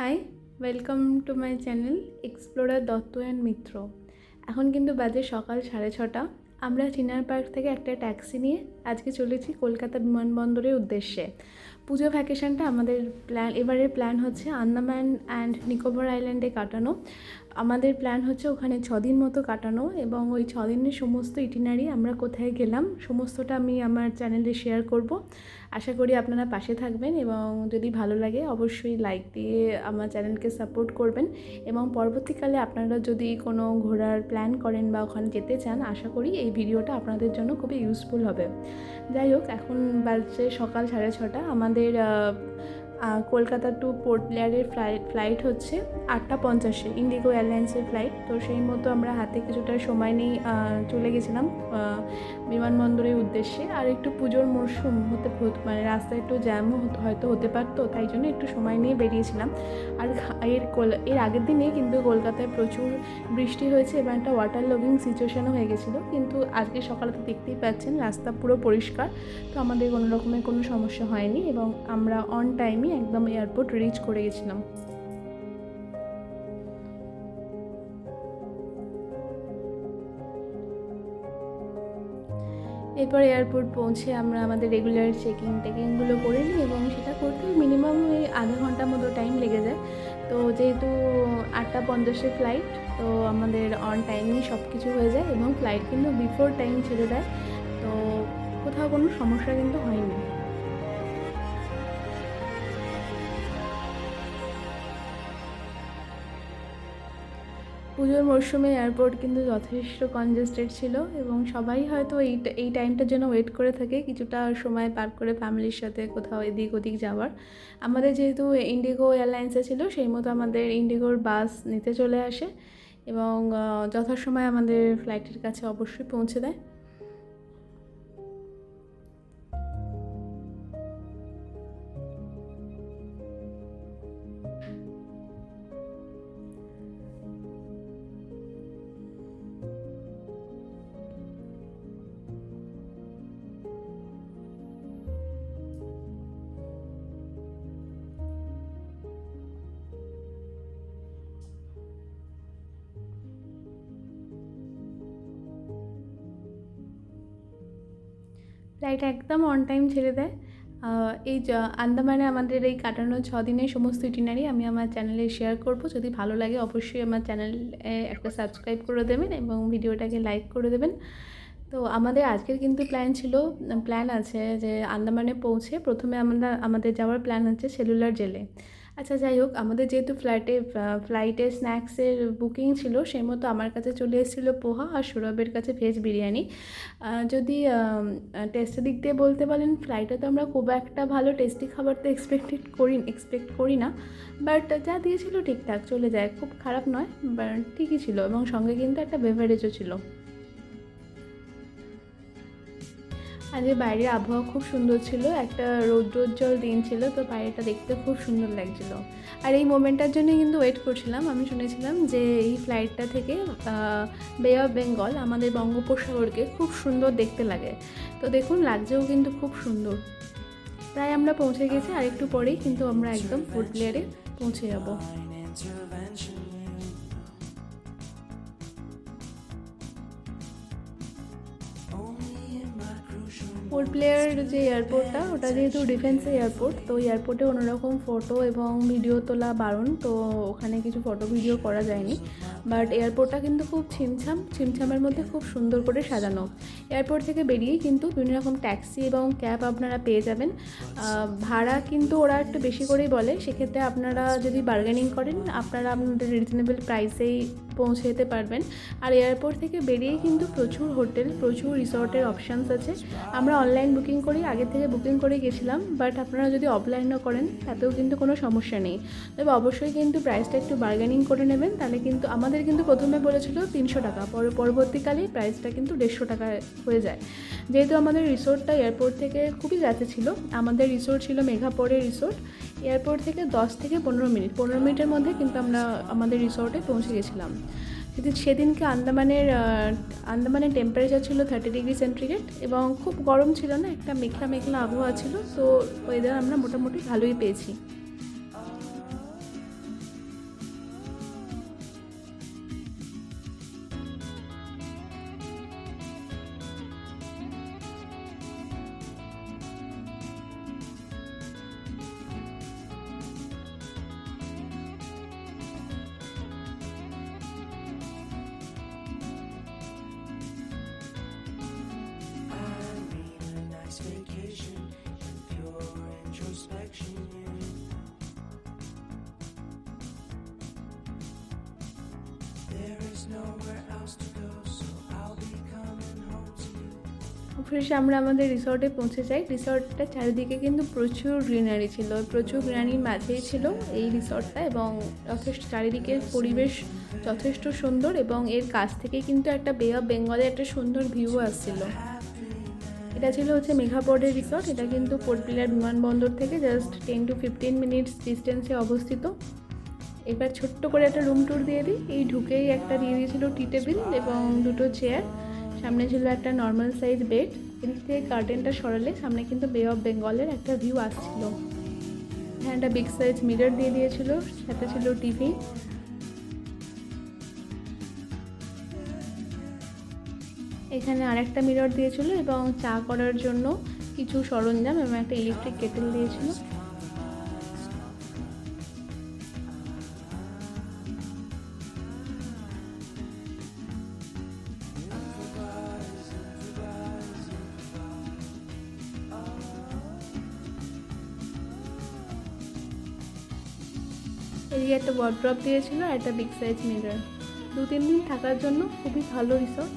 High, welcome to my channel explorer Dutta and Mitra. এখন কিন্তু বাজে সকাল 6:30। আমরা চিনার পার্ক থেকে একটা ট্যাক্সি নিয়ে আজকে চলেছি কলকাতা বিমানবন্দরের উদ্দেশ্যে। পুজো ভ্যাকেশনটা আমাদের এবারের প্ল্যান হচ্ছে আন্দামান অ্যান্ড নিকোবর আইল্যান্ডে কাটানো। আমাদের প্ল্যান হচ্ছে ওখানে 6 দিন মতো কাটানো, এবং ওই 6 দিনের সমস্ত ইটিনারি আমরা কোথায় গেলাম সমস্তটা আমি আমার চ্যানেলে শেয়ার করব। আশা করি আপনারা পাশে থাকবেন, এবং যদি ভালো লাগে অবশ্যই লাইক দিয়ে আমার চ্যানেলকে সাপোর্ট করবেন। এবং পরবর্তীকালে আপনারা যদি কোনো ঘোরার প্ল্যান করেন বা ওখানে যেতে চান, আশা করি এই ভিডিওটা আপনাদের জন্য খুবই ইউজফুল হবে। যাই হোক, এখন বাজছে সকাল 6:30। আমাদের কলকাতা টু পোর্ট ব্লেয়ারের ফ্লাইট হচ্ছে 8:50 ইন্ডিগো এয়ারলাইন্সের ফ্লাইট। তো সেই মতো আমরা হাতে কিছুটা সময় নিয়ে চলে গেছিলাম বিমানবন্দরের উদ্দেশ্যে। আর একটু পুজোর মরশুম মানে রাস্তায় একটু জ্যামও হয়তো হতে পারতো, তাই জন্য একটু সময় নিয়ে বেরিয়েছিলাম। আর এর আগের দিনেই কিন্তু কলকাতায় প্রচুর বৃষ্টি হয়েছে এবং একটা ওয়াটার লগিং সিচুয়েশনও হয়ে গেছিলো, কিন্তু আজকে সকালে তো দেখতেই পাচ্ছেন রাস্তা পুরো পরিষ্কার। তো আমাদের কোনো রকমের কোনো সমস্যা হয়নি, এবং আমরা অন টাইমে একদম এয়ারপোর্ট রিচ করে গেছিলাম। এরপর এয়ারপোর্ট পৌঁছে আমরা আমাদের রেগুলার টেকিংগুলো করে নিই, এবং সেটা করতে মিনিমাম ওই আধা ঘন্টা মতো টাইম লেগে যায়। তো যেহেতু 8:50 ফ্লাইট, তো আমাদের অন টাইমেই সব কিছু হয়ে যায়, এবং ফ্লাইট কিন্তু বিফোর টাইম ছেড়ে দেয়। তো কোথাও কোনো সমস্যা কিন্তু হয়নি। পুজোর মরশুমে এয়ারপোর্ট কিন্তু যথেষ্ট কনজেস্টেড ছিল, এবং সবাই হয়তো এই টাইমটার জন্য ওয়েট করে থাকে কিছুটা সময় পার করে ফ্যামিলির সাথে কোথাও এদিক ওদিক যাওয়ার। আমাদের যেহেতু ইন্ডিগো এয়ারলাইন্সে ছিল, সেই মতো আমাদের ইন্ডিগোর বাস নিতে চলে আসে, এবং যথাসময়ে আমাদের ফ্লাইটের কাছে অবশ্যই পৌঁছে দেয়। ফ্লাইট একদম অন টাইম ছেড়ে দেয়। এই আন্দামানে আমাদের এই কাটানো 6 দিনের সমস্ত ইটিনারি আমি আমার চ্যানেলে শেয়ার করব। যদি ভালো লাগে অবশ্যই আমার চ্যানেলে একটা সাবস্ক্রাইব করে দেবেন, এবং ভিডিওটাকে লাইক করে দেবেন। তো আমাদের আজকের কিন্তু প্ল্যান আছে যে আন্দামানে পৌঁছে প্রথমে আমাদের যাওয়ার প্ল্যান হচ্ছে সেলুলার জেলে। আচ্ছা, যাই হোক, আমাদের যেহেতু ফ্লাইটে স্ন্যাক্সের বুকিং ছিল, সেই মতো আমার কাছে চলে এসেছিলো পোহা, আর সৌরভের কাছে ভেজ বিরিয়ানি। যদি টেস্টের দিক দিয়ে বলতে বলেন, ফ্লাইটে তো আমরা খুব একটা ভালো টেস্টি খাবার তো এক্সপেক্ট করি না, বাট যা দিয়েছিল ঠিকঠাক চলে যায়, খুব খারাপ নয়, বাট ঠিকই ছিল। এবং সঙ্গে কিন্তু একটা বেভারেজও ছিল। আজকে বাইরের আবহাওয়া খুব সুন্দর ছিল, একটা রৌদ্রোজ্জ্বল দিন ছিল, তো বাইরেটা দেখতে খুব সুন্দর লাগছিল। আর এই মোমেন্টটার জন্যই কিন্তু ওয়েট করছিলাম। আমি শুনেছিলাম যে এই ফ্লাইটটা থেকে বে অফ বেঙ্গল আমাদের বঙ্গোপসাগরকে খুব সুন্দর দেখতে লাগে। তো দেখুন, লাগছেও কিন্তু খুব সুন্দর। প্রায় আমরা পৌঁছে গেছি, আর একটু পরেই কিন্তু আমরা একদম পোর্ট ব্লেয়ারে পৌঁছে যাব। পোর্ট ব্লেয়ার যে এয়ারপোর্টটা, ওটা যেহেতু ডিফেন্সের এয়ারপোর্ট, তো এয়ারপোর্টে অন্যরকম ফটো এবং ভিডিও তোলা বারণ, তো ওখানে কিছু ফটো ভিডিও করা যায়নি। বাট এয়ারপোর্টটা কিন্তু খুব ছিমছামের মধ্যে খুব সুন্দর করে সাজানো। এয়ারপোর্ট থেকে বেরিয়েই কিন্তু বিভিন্ন রকম ট্যাক্সি এবং ক্যাব আপনারা পেয়ে যাবেন। ভাড়া কিন্তু ওরা একটু বেশি করেই বলে, সেক্ষেত্রে আপনারা যদি বার্গেনিং করেন আপনারা আপনাদের রিজনেবল প্রাইসেই পৌঁছে যেতে পারবেন। আর এয়ারপোর্ট থেকে বেরিয়েই কিন্তু প্রচুর হোটেল, প্রচুর রিসর্টের অপশানস আছে। আমরা অনলাইন বুকিং করি, আগে থেকে বুকিং করে গেছিলাম, বাট আপনারা যদি অফলাইনও করেন তাতেও কিন্তু কোনো সমস্যা নেই। তবে অবশ্যই কিন্তু প্রাইসটা একটু বার্গেনিং করে নেবেন, তাহলে কিন্তু আমাদের কিন্তু প্রথমে বলেছিল 300 টাকা, পরবর্তীকালে প্রাইসটা কিন্তু 150 টাকায় হয়ে যায়। যেহেতু আমাদের রিসোর্টটা এয়ারপোর্ট থেকে খুবই কাছে ছিল, আমাদের রিসোর্ট ছিল মেঘাপরের রিসোর্ট। এয়ারপোর্ট থেকে 10 থেকে 15 মিনিটের মধ্যে কিন্তু আমরা আমাদের রিসোর্টে পৌঁছে গেছিলাম। সেদিনকে আন্দামানের টেম্পারেচার ছিল 30°C, এবং খুব গরম ছিল না, একটা মেঘলা মেঘলা আবহাওয়া ছিল। তো ওয়েদার আমরা মোটামুটি ভালোই পেয়েছি। অবশেষে আমরা আমাদের রিসর্টে পৌঁছে যাই। রিসর্টটা চারিদিকে কিন্তু প্রচুর গ্রিনারি ছিল, প্রচুর গ্রিনারির মাঝেই ছিল এই রিসর্টটা, এবং যথেষ্ট চারিদিকের পরিবেশ যথেষ্ট সুন্দর, এবং এর কাছ থেকে কিন্তু একটা বে অফ বেঙ্গলের একটা সুন্দর ভিউ আসছিল। এটা ছিল হচ্ছে মেঘা পোর্টের রিসর্ট। এটা কিন্তু পোর্ট ব্লেয়ার বিমানবন্দর থেকে জাস্ট 10 to 15 মিনিটস ডিস্টেন্সে অবস্থিত। এবার ছোট্ট করে একটা রুম ট্যুর দিয়ে দিই। এই ঢুকেই একটা দিয়ে দিয়েছিল টি টেবিল এবং দুটো চেয়ার, সামনে ছিল একটা নর্মাল সাইজ বেড। এদিক থেকে কার্টেনটা সরালে সামনে কিন্তু বে অফ বেঙ্গলের একটা ভিউ আসছিল। হ্যাঁ, একটা বিগ সাইজ মিরর দিয়ে দিয়েছিল, সাথে ছিল টিভি। এখানে আরেকটা মিরর দিয়েছিল এবং চা করার জন্য কিছু সরঞ্জাম এবং একটা ইলেকট্রিক কেটেল দিয়েছিল। এদিকে একটা ওয়ার্ড্রপ দিয়েছিল আর একটা বিগ সাইজ মিরর। 2-3 দিন থাকার জন্য খুবই ভালো রিসর্ট।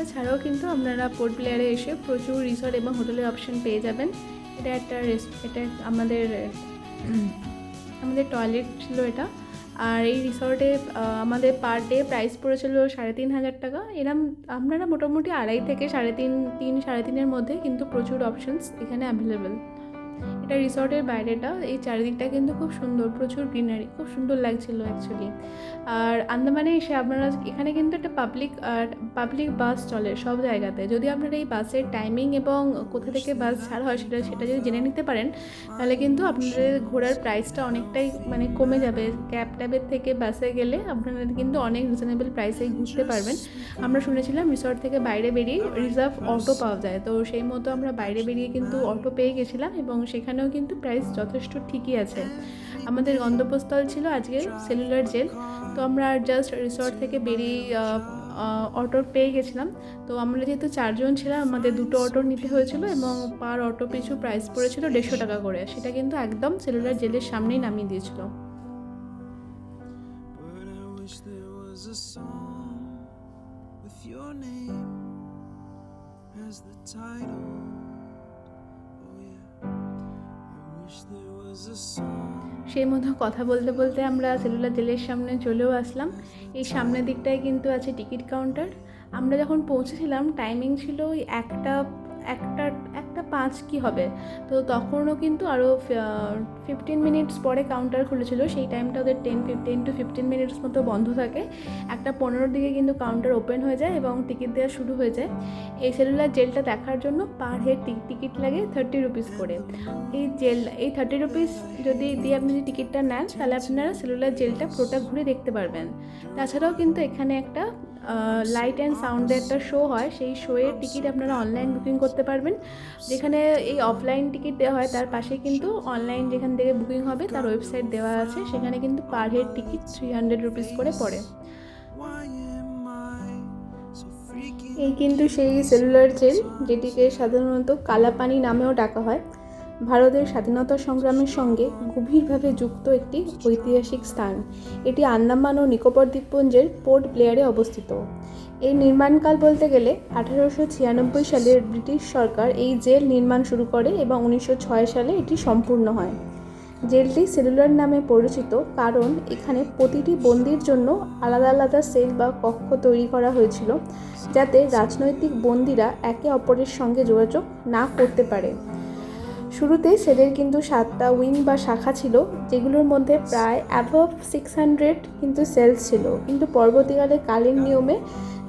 এছাড়াও কিন্তু আপনারা পোর্ট ব্লেয়ারে এসে প্রচুর রিসর্ট এবং হোটেলের অপশন পেয়ে যাবেন। এটা আমাদের টয়লেট ছিল এটা। আর এই রিসর্টে আমাদের পার ডে প্রাইস পড়েছিল 3,500 টাকা। এরম আপনারা মোটামুটি 2.5 থেকে 3.5-3.5 মধ্যে কিন্তু প্রচুর অপশনস এখানে অ্যাভেলেবেল। এটা রিসর্টের বাইরেটা, এই চারিদিকটা কিন্তু খুব সুন্দর, প্রচুর গ্রিনারি, খুব সুন্দর লাগছিল অ্যাকচুয়ালি। আর আন্দামানে এসে আপনারা এখানে কিন্তু একটা পাবলিক বাস চলে সব জায়গাতে। যদি আপনারা এই বাসের টাইমিং এবং কোথা থেকে বাস ছাড়া হয় সেটা যদি জেনে নিতে পারেন, তাহলে কিন্তু আপনাদের ঘোরার প্রাইসটা অনেকটাই কমে যাবে। ক্যাবের থেকে বাসে গেলে আপনারা কিন্তু অনেক রিজনেবল প্রাইসে ঘুরতে পারবেন। আমরা শুনেছিলাম রিসর্ট থেকে বাইরে বেরিয়ে রিজার্ভ অটো পাওয়া যায়, তো সেই মতো আমরা বাইরে বেরিয়ে কিন্তু অটো পেয়ে গেছিলাম, এবং সেখানেও কিন্তু প্রাইস যথেষ্ট ঠিকই আছে। আমাদের গন্তব্যস্থল ছিল আজকে সেলুলার জেল। তো আমরা জাস্ট রিসর্ট থেকে বেরিয়ে অটো পেয়ে গেছিলাম। তো আমরা যেহেতু 4 জন ছিলাম, আমাদের 2টো অটো নিতে হয়েছিল এবং পার অটো পিছু প্রাইস পড়েছিল 150 টাকা করে। সেটা কিন্তু একদম সেলুলার জেলের সামনেই নামিয়ে দিয়েছিল। সেই মতো কথা বলতে বলতে আমরা সেলুলার জেলের সামনে চলেও আসলাম। এই সামনের দিকটায় কিন্তু আছে টিকিট কাউন্টার। আমরা যখন পৌঁছেছিলাম টাইমিং ছিল ওই একটা 5 কি হবে, তো তখনও কিন্তু আরও 15 মিনিটস পরে কাউন্টার খুলেছিল। সেই টাইমটা ওদের 10 to 15 মিনিটস মতো বন্ধ থাকে। 1:15 দিকে কিন্তু কাউন্টার ওপেন হয়ে যায় এবং টিকিট দেওয়া শুরু হয়ে যায়। এই সেলুলার জেলটা দেখার জন্য পার হেড টিকিট লাগে 30 রুপিস করে। এই 30 রুপিস যদি দিয়ে আপনি যদি টিকিটটা নেন, তাহলে আপনারা সেলুলার জেলটা পুরোটা ঘুরে দেখতে পারবেন। তাছাড়াও কিন্তু এখানে একটা লাইট অ্যান্ড সাউন্ডের একটা শো হয়, সেই শোয়ের টিকিট আপনারা অনলাইন বুকিং করতে পারবেন। যেখানে এই অফলাইন টিকিট দেওয়া হয় তার পাশে কিন্তু অনলাইন যেখান থেকে বুকিং হবে তার ওয়েবসাইট দেওয়া আছে। সেখানে কিন্তু পার হেড টিকিট 300 রুপিস করে পড়ে। এই কিন্তু সেই সেলুলার জেল, যেটিকে সাধারণত কালাপানি নামেও ডাকা হয়। ভারতের স্বাধীনতা সংগ্রামের সঙ্গে গভীরভাবে যুক্ত একটি ঐতিহাসিক স্থান। এটি আন্দামান ও নিকোবর দ্বীপপুঞ্জের পোর্ট ব্লেয়ারে অবস্থিত। এর নির্মাণকাল বলতে গেলে 1896 সালে ব্রিটিশ সরকার এই জেল নির্মাণ শুরু করে এবং 1906 সালে এটি সম্পূর্ণ হয়। জেলটি সেলুলার নামে পরিচিত কারণ এখানে প্রতিটি বন্দির জন্য আলাদা আলাদা সেল বা কক্ষ তৈরি করা হয়েছিল, যাতে রাজনৈতিক বন্দিরা একে অপরের সঙ্গে যোগাযোগ না করতে পারে। শুরুতে সেলের কিন্তু 7টা উইং বা শাখা ছিল, যেগুলোর মধ্যে প্রায় অ্যাবভ 600 কিন্তু সেলস ছিল। কিন্তু পরবর্তীকালে কালীন নিয়মে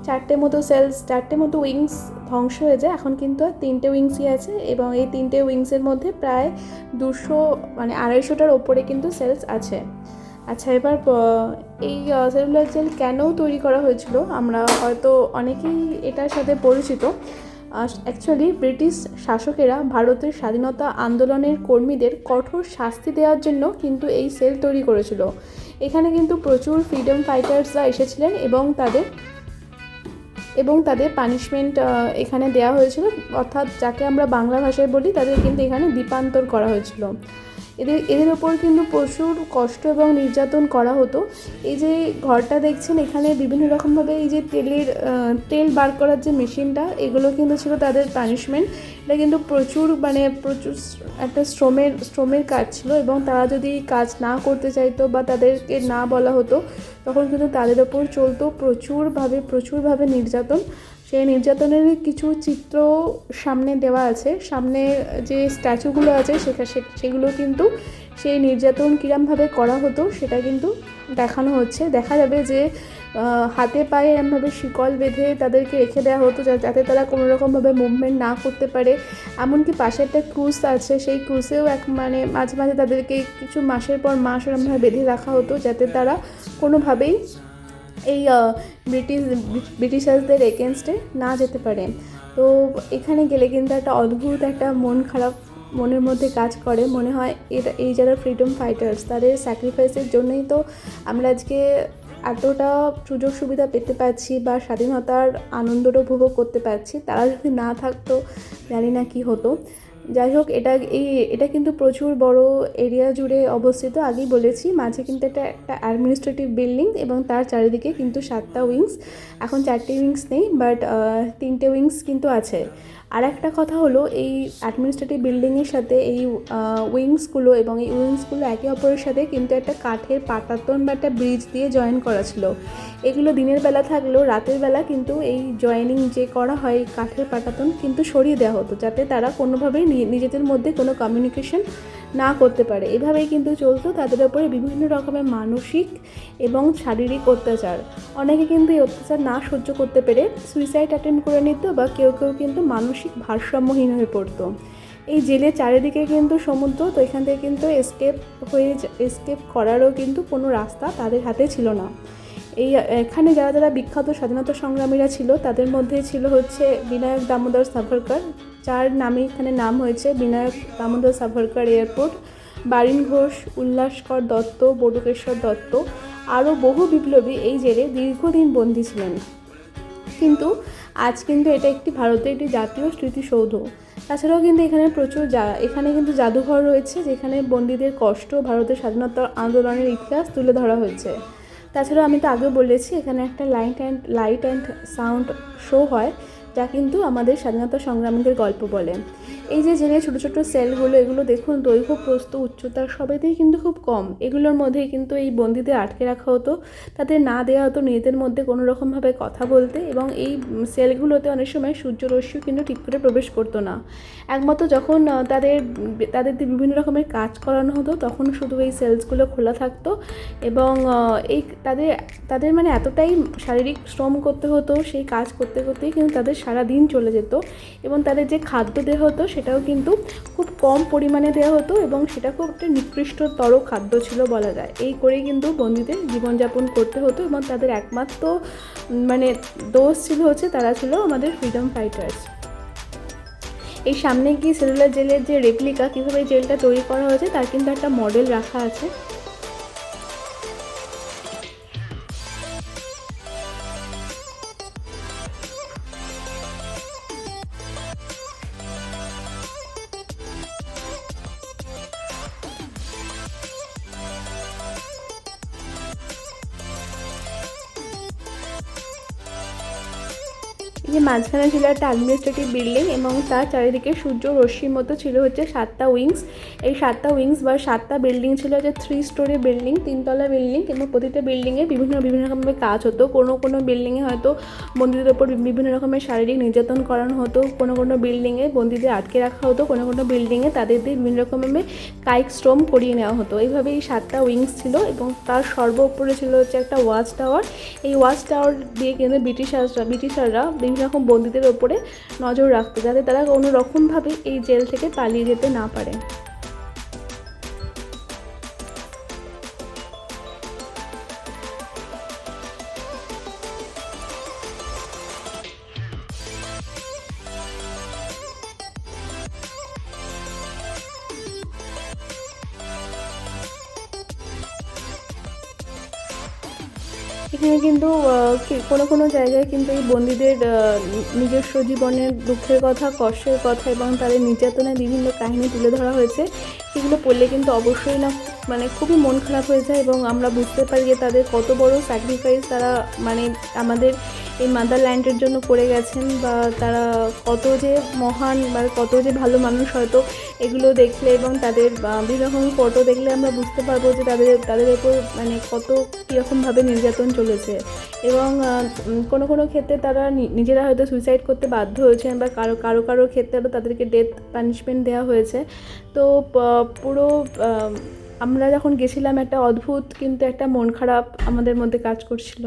4টে মতো উইংস ধ্বংস হয়ে যায়। এখন কিন্তু আর 3টে উইংসই আছে, এবং এই 3টে উইংসের মধ্যে প্রায় 250টার ওপরে কিন্তু সেলস আছে। আচ্ছা, এবার এই সেলুলার জেল কেন তৈরি করা হয়েছিল আমরা হয়তো অনেকেই এটার সাথে পরিচিত। অ্যাকচুয়ালি ব্রিটিশ শাসকেরা ভারতের স্বাধীনতা আন্দোলনের কর্মীদের কঠোর শাস্তি দেওয়ার জন্য কিন্তু এই সেল তৈরি করেছিল। এখানে কিন্তু প্রচুর ফ্রিডম ফাইটার্সরা এসেছিলেন এবং তাদের পানিশমেন্ট এখানে দেওয়া হয়েছিল, অর্থাৎ যাকে আমরা বাংলা ভাষায় বলি তাদের কিন্তু এখানে দ্বীপান্তর করা হয়েছিল। এদের ওপর কিন্তু প্রচুর কষ্ট এবং নির্যাতন করা হতো। এই যে ঘরটা দেখছেন, এখানে বিভিন্ন রকমভাবে এই যে তেল বার করার যে মেশিনটা, এগুলো কিন্তু ছিল তাদের পানিশমেন্ট। এটা কিন্তু প্রচুর একটা শ্রমের কাজ ছিল, এবং তারা যদি কাজ না করতে চাইতো বা তাদেরকে না বলা হতো, তখন কিন্তু তাদের ওপর চলতো প্রচুরভাবে নির্যাতন। সেই নির্যাতনের কিছু চিত্র সামনে দেওয়া আছে, সামনে যে স্ট্যাচুগুলো আছে সেগুলো কিন্তু সেই নির্যাতন কীরমভাবে করা হতো সেটা কিন্তু দেখানো হচ্ছে। দেখা যাবে যে হাতে পায়ে এরমভাবে শিকল বেঁধে তাদেরকে রেখে দেওয়া হতো যাতে তারা কোনো রকমভাবে মুভমেন্ট না করতে পারে। এমনকি পাশে একটা ক্রুজ আছে, সেই ক্রুজেও মাঝে মাঝে তাদেরকে কিছু মাসের পর মাস এরমভাবে বেঁধে রাখা হতো যাতে তারা কোনোভাবেই এই ব্রিটিশার্সদের এগেনস্টে না যেতে পারে। তো এখানে গেলে কিন্তু একটা অদ্ভুত একটা মন খারাপ মনের মধ্যে কাজ করে। মনে হয় এই যারা ফ্রিডম ফাইটার্স, তাদের স্যাক্রিফাইসের জন্যই তো আমরা আজকে এতটা সুযোগ সুবিধা পেতে পারছি বা স্বাধীনতার আনন্দটা উপভোগ করতে পারছি। তারা যদি না থাকতো জানি না কী হতো। যাই হোক, এটা কিন্তু প্রচুর বড় এরিয়া জুড়ে অবস্থিত। আগেই বলেছি, মাঝে কিন্তু একটা অ্যাডমিনিস্ট্রেটিভ বিল্ডিং এবং তার চারিদিকে কিন্তু 7টা উইংস। এখন 4টে উইংস নেই, বাট 3টে উইংস কিন্তু আছে। আর একটা কথা হলো, এই অ্যাডমিনিস্ট্রেটিভ বিল্ডিংয়ের সাথে এই উইংসগুলো একে অপরের সাথে কিন্তু একটা কাঠের পাটাতন বা একটা ব্রিজ দিয়ে জয়েন করা ছিল। এগুলো দিনের বেলা থাকলেও রাতের বেলা কিন্তু এই জয়েনিং যে করা হয় কাঠের পাটাতন কিন্তু সরিয়ে দেওয়া হতো, যাতে তারা কোনোভাবেই নিজেদের মধ্যে কোনো কমিউনিকেশন না করতে পারে। এভাবেই কিন্তু চলতো তাদের ওপরে বিভিন্ন রকমের মানসিক এবং শারীরিক অত্যাচার। অনেকে কিন্তু এই অত্যাচার না সহ্য করতে পেরে সুইসাইড অ্যাটেম্প করে নিত, বা কেউ কিন্তু মানসিক ভারসাম্যহীন হয়ে পড়তো। এই জেলের চারিদিকে কিন্তু সমুদ্র, তো এখান থেকে কিন্তু এসকেপ করারও কিন্তু কোনো রাস্তা তাদের হাতে ছিল না। এখানে যারা বিখ্যাত স্বাধীনতা সংগ্রামীরা ছিল, তাদের মধ্যে ছিল হচ্ছে বিনায়ক দামোদর সাভারকর, যার নামে এখানে নাম হয়েছে বিনায়ক দামোদর সাভারকর এয়ারপোর্ট। বারিন ঘোষ, উল্লাসকর দত্ত, বটুকেশ্বর দত্ত, আরও বহু বিপ্লবী এই জেলে দীর্ঘদিন বন্দী ছিলেন। কিন্তু আজ কিন্তু এটা ভারতের একটি জাতীয় স্মৃতিসৌধ। তাছাড়াও কিন্তু এখানে কিন্তু জাদুঘর রয়েছে, যেখানে বন্দীদের কষ্ট, ভারতের স্বাধীনতা আন্দোলনের ইতিহাস তুলে ধরা হয়েছে। তাছাড়াও আমি তো আগেও বলেছি, এখানে একটা লাইট অ্যান্ড সাউন্ড শো হয়, যা কিন্তু আমাদের স্বাধীনতা সংগ্রামীদের গল্প বলে। এই যে জেলে ছোটো ছোটো সেলগুলো, এগুলো দেখুন দৈর্ঘ্য, প্রস্থ, উচ্চতা সবেতেই কিন্তু খুব কম। এগুলোর মধ্যেই কিন্তু এই বন্দীদের আটকে রাখা হতো, তাদের না দেওয়া হতো নিজেদের মধ্যে কোনো রকমভাবে কথা বলতে। এবং এই সেলগুলোতে অনেক সময় সূর্যরশ্মিও কিন্তু ঠিক করে প্রবেশ করতো না। একমাত্র যখন তাদের বিভিন্ন রকমের কাজ করানো হতো, তখন শুধু এই সেলসগুলো খোলা থাকতো। এবং তাদের এতটাই শারীরিক শ্রম করতে হতো, সেই কাজ করতে করতেই কিন্তু তাদের সারা দিন চলে যেত। এবং তাদের যে খাদ্য দেওয়া হতো সেটাও কিন্তু খুব কম পরিমাণে দেওয়া হতো, এবং সেটা খুব একটা নিকৃষ্টতর খাদ্য ছিল বলা যায়। এই করেই কিন্তু বন্দীদের জীবনযাপন করতে হতো, এবং তাদের একমাত্র দোষ ছিল হচ্ছে তারা ছিল আমাদের ফ্রিডম ফাইটার্স। এই সামনে গিয়ে সেলুলার জেলের যে রেপ্লিকা, কীভাবে জেলটা তৈরি করা হয়েছে তার কিন্তু একটা মডেল রাখা আছে। যে মাঝখানে ছিল একটা অ্যাডমিনিস্ট্রেটিভ বিল্ডিং, এবং তার চারিদিকে সূর্য রশ্মির মতো ছিল হচ্ছে 7টা উইংস। এই 7টা উইংস বা 7টা বিল্ডিং ছিল হচ্ছে 3 স্টোরি বিল্ডিং, 3তলা বিল্ডিং, এবং প্রতিটা বিল্ডিংয়ে বিভিন্ন রকমের কাজ হতো। কোনো বিল্ডিংয়ে হয়তো বন্দীদের ওপর বিভিন্ন রকমের শারীরিক নির্যাতন করানো হতো, কোনো বিল্ডিংয়ে বন্দীদের আটকে রাখা হতো, কোনো বিল্ডিংয়ে তাদের দিয়ে বিভিন্ন রকমের কায়িক শ্রম করিয়ে নেওয়া হতো। এইভাবে এই 7টা উইংস ছিল, এবং তার সর্বোপরে ছিল হচ্ছে একটা ওয়াচ টাওয়ার। এই ওয়াচ টাওয়ার দিয়ে কিন্তু ব্রিটিশাররা বিভিন্ন রকম বন্দীদের ওপরে নজর রাখতো, যাতে তারা কোনো রকমভাবে এই জেল থেকে পালিয়ে যেতে না পারে। এখানে কিন্তু কোনো জায়গায় কিন্তু এই বন্দীদের নিজস্ব জীবনের দুঃখের কথা, কষ্টের কথা এবং তাদের নির্যাতনের বিভিন্ন কাহিনী তুলে ধরা হয়েছে। সেগুলো পড়লে কিন্তু অবশ্যই না মানে খুবই মন খারাপ হয়ে যায়, এবং আমরা বুঝতে পারি যে তাদের কত বড় স্যাক্রিফাইস তারা মানে আমাদের এই মাদারল্যান্ডের জন্য করে গেছেন, বা তারা কত যে মহান বা কত যে ভালো মানুষ। হয়তো এগুলো দেখলে এবং তাদের বিভিন্ন রকম ফটো দেখলে আমরা বুঝতে পারবো যে তাদের উপর মানে কত কীরকমভাবে নির্যাতন চলেছে, এবং কোনো কোনো ক্ষেত্রে তারা নিজেরা হয়তো সুইসাইড করতে বাধ্য হয়েছেন, বা কারো ক্ষেত্রে আরও তাদেরকে ডেথ পানিশমেন্ট দেওয়া হয়েছে। তো পুরো আমরা যখন গেছিলাম একটা অদ্ভুত কিন্তু একটা মন খারাপ আমাদের মধ্যে কাজ করছিল।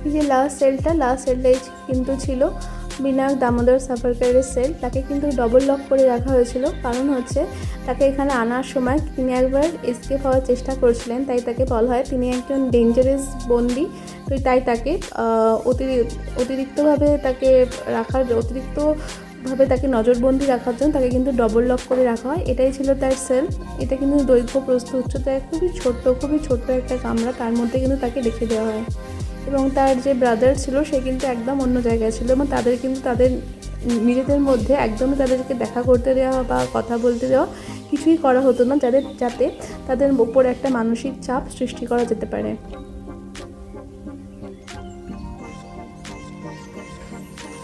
এই যে লাস্ট সেলটাই কিন্তু ছিল বিনায়ক দামোদর সাভারকরের সেল। তাকে কিন্তু ডবল লক করে রাখা হয়েছিল, কারণ হচ্ছে তাকে এখানে আনার সময় তিনি একবার এসকেপ হওয়ার চেষ্টা করেছিলেন, তাই তাকে বলা হয় তিনি একজন ডেঞ্জারাস বন্দি। তো তাই তাকে অতিরিক্তভাবে তাকে নজরবন্দি রাখার জন্য তাকে কিন্তু ডবল লক করে রাখা হয়। এটাই ছিল তার সেল। এটা কিন্তু দৈর্ঘ্য প্রস্থ উচ্চতায় খুবই ছোট্ট একটা কামরা, তার মধ্যে কিন্তু তাকে রেখে দেওয়া হয়। এবং তার যে ব্রাদার ছিল সে কিন্তু একদম অন্য জায়গায় ছিল, এবং তাদের কিন্তু তাদের নিজেদের মধ্যে একদমই তাদেরকে দেখা করতে দেওয়া বা কথা বলতে দেওয়া কিছুই করা হতো না, যাতে তাদের উপর একটা মানসিক চাপ সৃষ্টি করা যেতে পারে।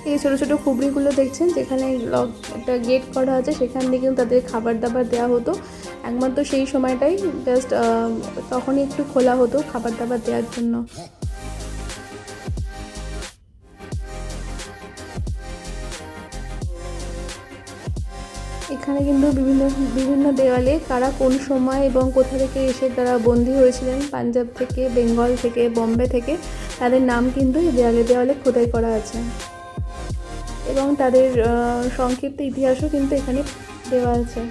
এই ছোটো ছোটো খুবড়িগুলো দেখছেন, যেখানে একটা গেট করা আছে, সেখান দিয়ে কিন্তু তাদের খাবার দাবার দেওয়া হতো। একমাত্র সেই সময়টাই জাস্ট তখনই একটু খোলা হতো খাবার দাবার দেওয়ার জন্য। এখানে কিন্তু বিভিন্ন দেওয়ালে কারা কোন সময় এবং কোথা থেকে এসে তারা বন্দী হয়েছিলেন, পাঞ্জাব থেকে, বেঙ্গল থেকে, বম্বে থেকে, তাদের নাম কিন্তু এই দেওয়ালে খোদাই করা আছে, এবং তাদের সংক্ষিপ্ত ইতিহাসও কিন্তু এখানে দেওয়া আছে।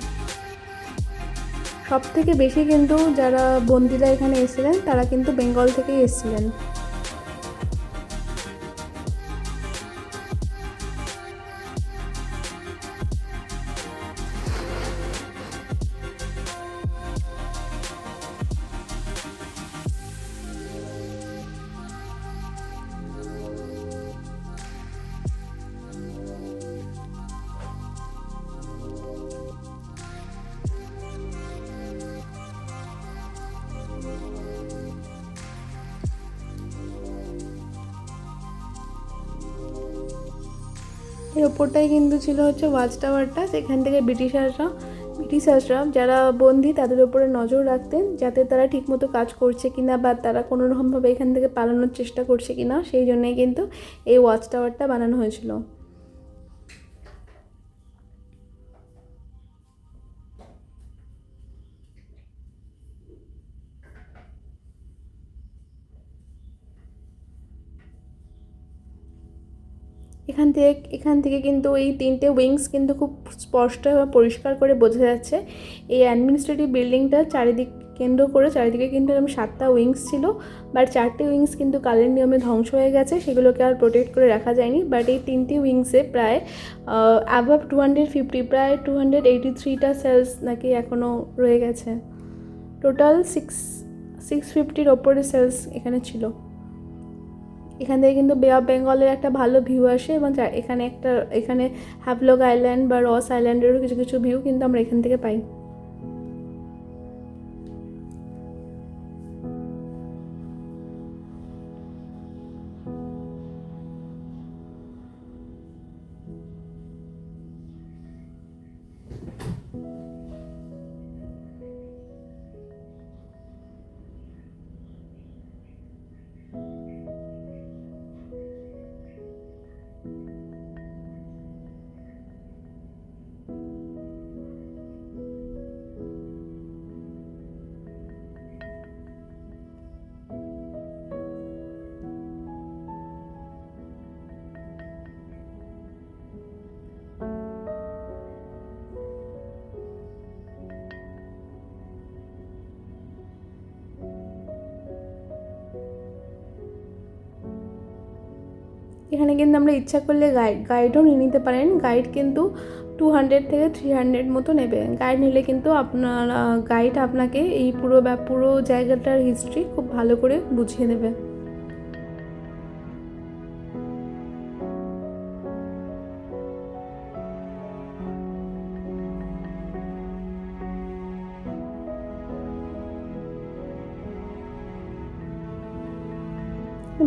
সব থেকে বেশি কিন্তু যারা বন্দীরা এখানে এসেছিলেন তারা কিন্তু বেঙ্গল থেকেই এসেছিলেন। এর ওপরটাই কিন্তু ছিল হচ্ছে ওয়াচ টাওয়ারটা, সেখান থেকে ব্রিটিশার্সরা যারা বন্দী তাদের উপরে নজর রাখতেন, যাতে তারা ঠিকমতো কাজ করছে কিনা বা তারা কোনো রকমভাবে এখান থেকে পালানোর চেষ্টা করছে কিনা, সেই জন্যই কিন্তু এই ওয়াচ টাওয়ারটা বানানো হয়েছিল। এখান থেকে কিন্তু এই 3টে উইংস কিন্তু খুব স্পষ্ট এবং পরিষ্কার করে বোঝা যাচ্ছে। এই অ্যাডমিনিস্ট্রেটিভ বিল্ডিংটা চারিদিকে কিন্তু এরকম 7টা উইংস ছিল, বাট 4টে উইংস কিন্তু কালের নিয়মে ধ্বংস হয়ে গেছে, সেগুলোকে আর প্রোটেক্ট করে রাখা যায়নি। বাট এই 3টি উইংসে প্রায় অ্যাবাভ 250 প্রায় 283টা সেলস নাকি এখনও রয়ে গেছে। টোটাল 650-র ওপরে সেলস এখানে ছিল। এখান থেকে কিন্তু বে অফ বেঙ্গলের একটা ভালো ভিউ আসে, এবং এখানে হ্যাভলক আইল্যান্ড বা রস আইল্যান্ডেরও কিছু কিছু ভিউ কিন্তু আমরা এখান থেকে পাই। এখানে কিন্তু আমরা ইচ্ছা করলে গাইডও নিয়ে নিতে পারেন। গাইড কিন্তু 200 থেকে 300 মতো নেবে। গাইড নিলে কিন্তু গাইড আপনাকে এই পুরো জায়গাটার হিস্ট্রি খুব ভালো করে বুঝিয়ে দেবে।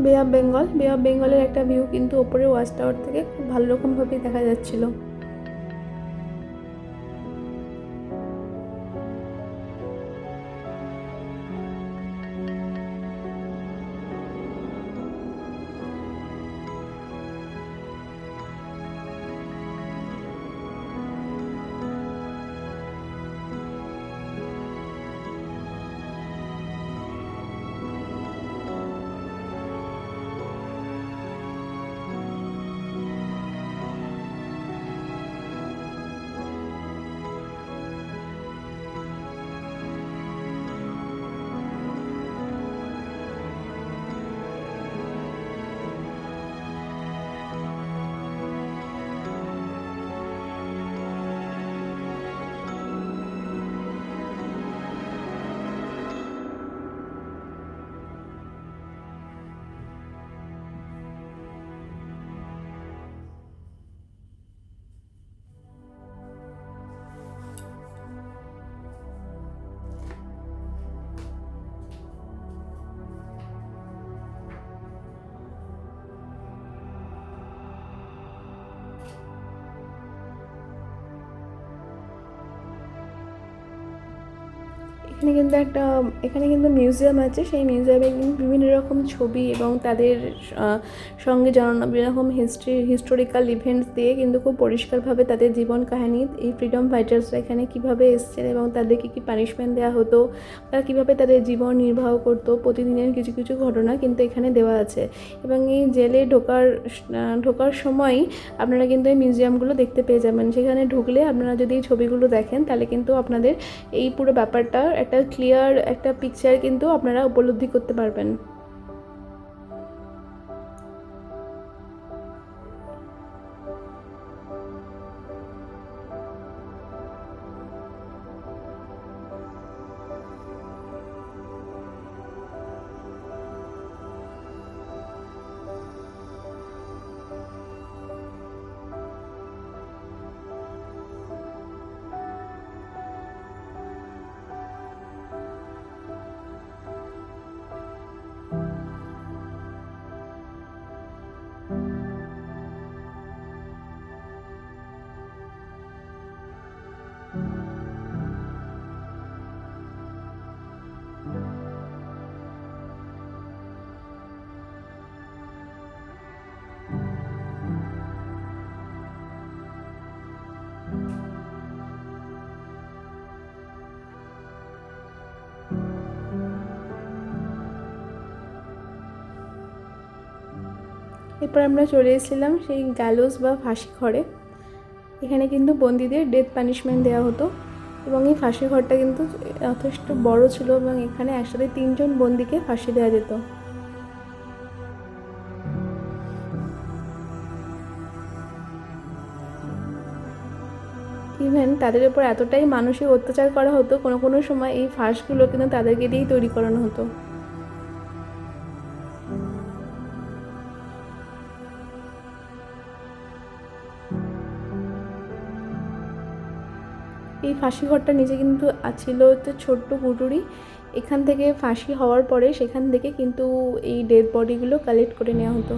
বে অফ বেঙ্গলের একটা ভিউ কিন্তু ওপরে ওয়াচ টাওয়ার থেকে খুব ভালো রকমভাবেই দেখা যাচ্ছিল। এখানে কিন্তু মিউজিয়াম আছে। সেই মিউজিয়ামে কিন্তু বিভিন্ন রকম ছবি এবং তাদের সঙ্গে জানানো বিভিন্ন রকম হিস্টোরিক্যাল ইভেন্টস দিয়ে কিন্তু খুব পরিষ্কারভাবে তাদের জীবন কাহিনী, এই ফ্রিডম ফাইটার্সরা এখানে কীভাবে এসেছেন এবং তাদেরকে কী পানিশমেন্ট দেওয়া হতো, তারা কীভাবে তাদের জীবন নির্বাহ করতো, প্রতিদিনের কিছু কিছু ঘটনা কিন্তু এখানে দেওয়া আছে। এবং এই জেলে ঢোকার সময়ই আপনারা কিন্তু এই মিউজিয়ামগুলো দেখতে পেয়ে যাবেন। সেখানে ঢুকলে আপনারা যদি এই ছবিগুলো দেখেন তাহলে কিন্তু আপনাদের এই পুরো ব্যাপারটা একটা ক্লিয়ার একটা পিকচার কিন্তু আপনারা উপলব্ধি করতে পারবেন। এরপর আমরা চলে এসেছিলাম সেই গ্যালোস বা ফাঁসি ঘরে। এখানে কিন্তু বন্দীদের ডেথ পানিশমেন্ট দেওয়া হতো এবং এই ফাঁসি ঘরটা কিন্তু যথেষ্ট বড় ছিল এবং এখানে একসাথে 3 জন বন্দীকে ফাঁসি দেওয়া যেত। ইভেন তাদের উপর এতটাই মানসিক অত্যাচার করা হতো, কোনো সময় এই ফাঁসগুলো কিন্তু তাদেরকে দিয়েই তৈরি করানো হতো। এই ফাঁসি ঘরটার নিচে কিন্তু ছিল হচ্ছে ছোট্ট কুটুরি। এখান থেকে ফাঁসি হওয়ার পরে সেখান থেকে কিন্তু এই ডেড বডিগুলো কালেক্ট করে নেওয়া হতো।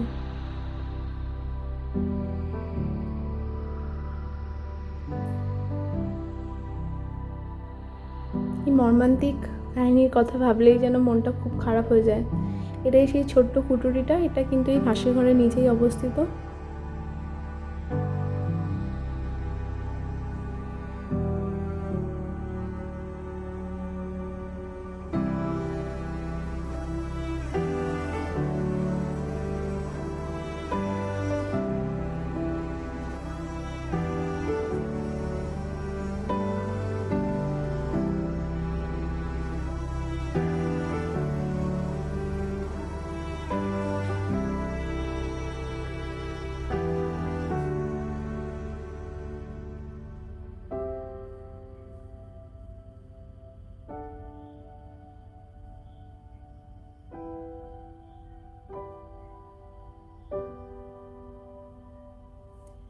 এই মর্মান্তিক কাহিনীর কথা ভাবলেই যেন মনটা খুব খারাপ হয়ে যায়। এটাই সেই ছোট্ট কুটুরিটা, এটা কিন্তু এই ফাঁসি ঘরের নিচেই অবস্থিত।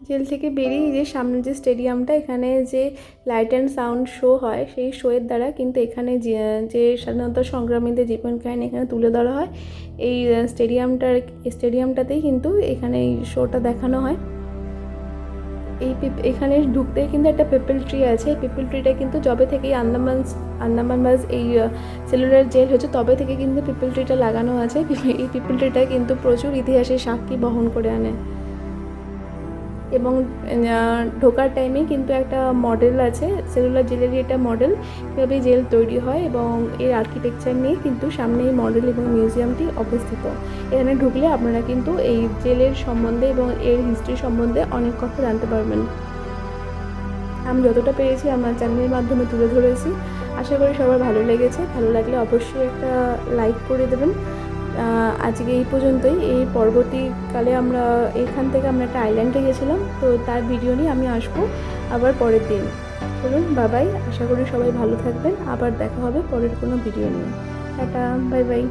জেল থেকে বেরিয়ে যে সামনে যে স্টেডিয়ামটা, এখানে যে লাইট অ্যান্ড সাউন্ড শো হয়, সেই শোয়ের দ্বারা কিন্তু এখানে যে স্বাধীনতা সংগ্রামীদের জীবন কাহিনী এখানে তুলে ধরা হয়। এই স্টেডিয়ামটাতেই কিন্তু এখানে এই শোটা দেখানো হয়। এখানে ঢুকতেই কিন্তু একটা পিপল ট্রি আছে। এই পিপল ট্রিটা কিন্তু যবে থেকেই আন্দামানবাজ এই সেলুলার জেল হয়েছে তবে থেকে কিন্তু পিপল ট্রিটা লাগানো আছে। এই পিপল ট্রিটা কিন্তু প্রচুর ইতিহাসের সাক্ষী বহন করে আনে। এবং ঢোকার টাইমে কিন্তু একটা মডেল আছে, সেলুলার জেলেরই এটা মডেল, কীভাবে জেল তৈরি হয় এবং এর আর্কিটেকচার নিয়ে কিন্তু সামনে এই মডেল এবং মিউজিয়ামটি অবস্থিত। এখানে ঢুকলে আপনারা কিন্তু এই জেলের সম্বন্ধে এবং এর হিস্ট্রি সম্বন্ধে অনেক কথা জানতে পারবেন। আমি যতটা পেরেছি আমার চ্যানেলের মাধ্যমে তুলে ধরেছি। আশা করি সবার ভালো লেগেছে। ভালো লাগলে অবশ্যই একটা লাইক করে দেবেন। আজকে এই পর্যন্তই। এই পরবর্তীকালে আমরা এখান থেকে আমরা একটা আইল্যান্ডে গেছিলাম, তো তার ভিডিও নিয়ে আমি আসবো আবার পরের দিন। চলুন, বাই। আশা করি সবাই ভালো থাকবেন। আবার দেখা হবে পরের কোনো ভিডিও নিয়ে। Tata, bye bye.